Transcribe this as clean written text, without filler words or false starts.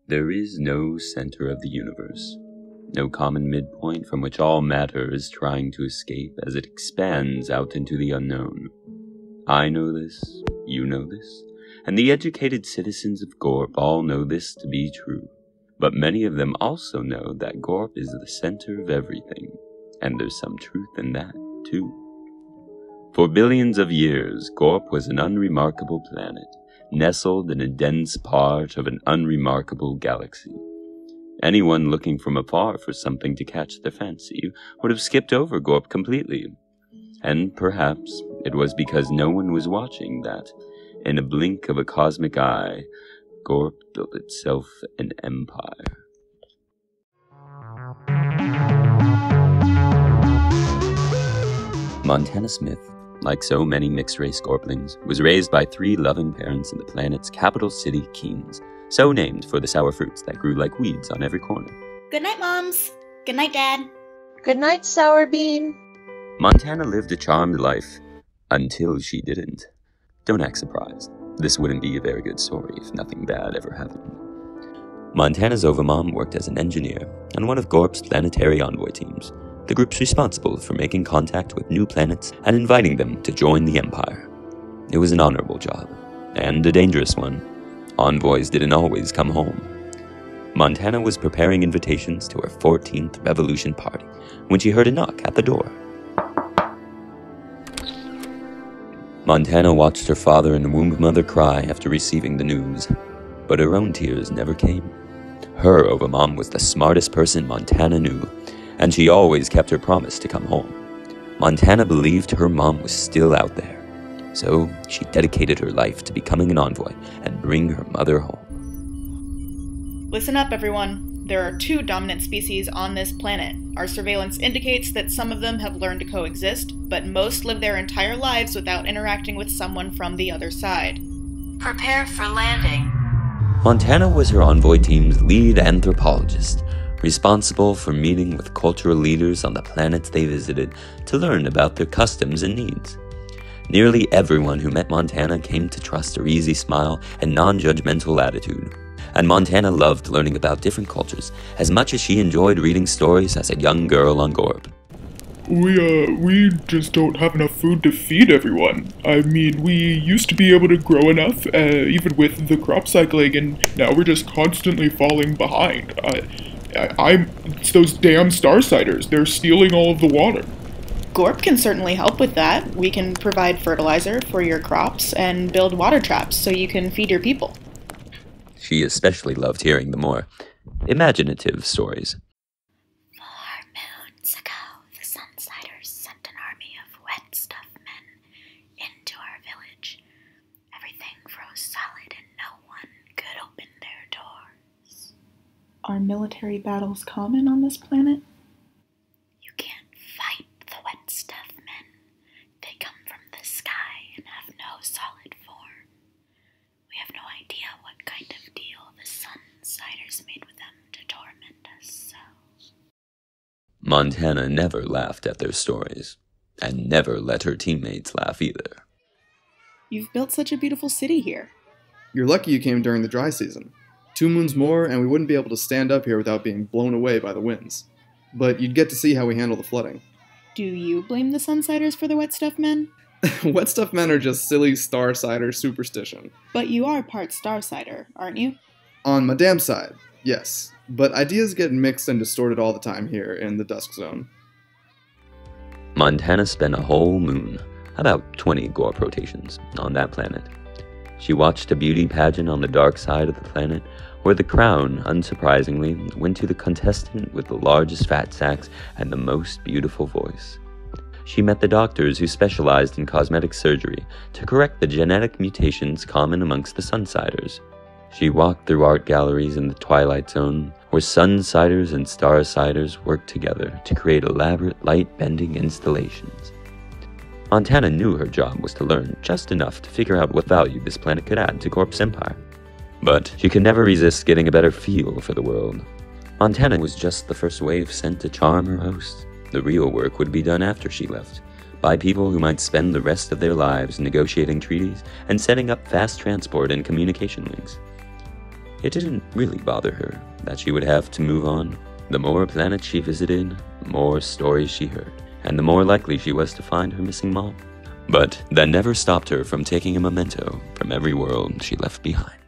There is no center of the universe, no common midpoint from which all matter is trying to escape as it expands out into the unknown. I know this, you know this, and the educated citizens of Gorp all know this to be true. But many of them also know that Gorp is the center of everything, and there's some truth in that, too. For billions of years, Gorp was an unremarkable planet, nestled in a dense part of an unremarkable galaxy. Anyone looking from afar for something to catch their fancy would have skipped over Gorp completely. And perhaps it was because no one was watching that, in a blink of a cosmic eye, Gorp built itself an empire. Montana Smith, like so many mixed-race Gorplings, was raised by 3 loving parents in the planet's capital city, Keenes, so named for the sour fruits that grew like weeds on every corner. Good night, Moms. Good night, Dad. Good night, Sour Bean. Montana lived a charmed life, until she didn't. Don't act surprised. This wouldn't be a very good story if nothing bad ever happened. Montana's overmom worked as an engineer on one of Gorp's planetary envoy teams, the groups responsible for making contact with new planets and inviting them to join the Empire. It was an honorable job, and a dangerous one. Envoys didn't always come home. Montana was preparing invitations to her 14th Revolution party when she heard a knock at the door. Montana watched her father and womb mother cry after receiving the news, but her own tears never came. Her overmom was the smartest person Montana knew, and she always kept her promise to come home. Montana believed her mom was still out there, so she dedicated her life to becoming an envoy and bring her mother home. Listen up, everyone. There are 2 dominant species on this planet. Our surveillance indicates that some of them have learned to coexist, but most live their entire lives without interacting with someone from the other side. Prepare for landing. Montana was her envoy team's lead anthropologist, responsible for meeting with cultural leaders on the planets they visited to learn about their customs and needs. Nearly everyone who met Montana came to trust her easy smile and non-judgmental attitude. And Montana loved learning about different cultures as much as she enjoyed reading stories as a young girl on Gorp. We just don't have enough food to feed everyone. I mean, we used to be able to grow enough, even with the crop cycling, and now we're just constantly falling behind. It's those damn Starsiders. They're stealing all of the water. Gorp can certainly help with that. We can provide fertilizer for your crops and build water traps so you can feed your people. She especially loved hearing the more imaginative stories. 4 moons ago, the Sunsiders sent an army of wet stuff men into our village. Everything froze solid and no one could open their doors. Are military battles common on this planet? You can't fight the wet stuff men. They come from the sky and have no solid form. We have no idea what kind of deal the Sunsiders made with them to torment us so. Montana never laughed at their stories, and never let her teammates laugh either. You've built such a beautiful city here. You're lucky you came during the dry season. 2 moons more and we wouldn't be able to stand up here without being blown away by the winds. But you'd get to see how we handle the flooding. Do you blame the Sunsiders for the wet stuff men? Wet stuff men are just silly Starsider superstition. But you are part Starsider, aren't you? On Madame's side, yes. But ideas get mixed and distorted all the time here in the Dusk Zone. Montana spent a whole moon, about 20 Gorp rotations, on that planet. She watched a beauty pageant on the dark side of the planet, where the crown, unsurprisingly, went to the contestant with the largest fat sacks and the most beautiful voice. She met the doctors who specialized in cosmetic surgery to correct the genetic mutations common amongst the Sunsiders. She walked through art galleries in the Twilight Zone, where Sunsiders and Starsiders worked together to create elaborate light-bending installations. Montana knew her job was to learn just enough to figure out what value this planet could add to Gorp's empire. But she could never resist getting a better feel for the world. Montana was just the first wave sent to charm her host. The real work would be done after she left, by people who might spend the rest of their lives negotiating treaties and setting up fast transport and communication links. It didn't really bother her that she would have to move on. The more planets she visited, the more stories she heard, and the more likely she was to find her missing mom. But that never stopped her from taking a memento from every world she left behind.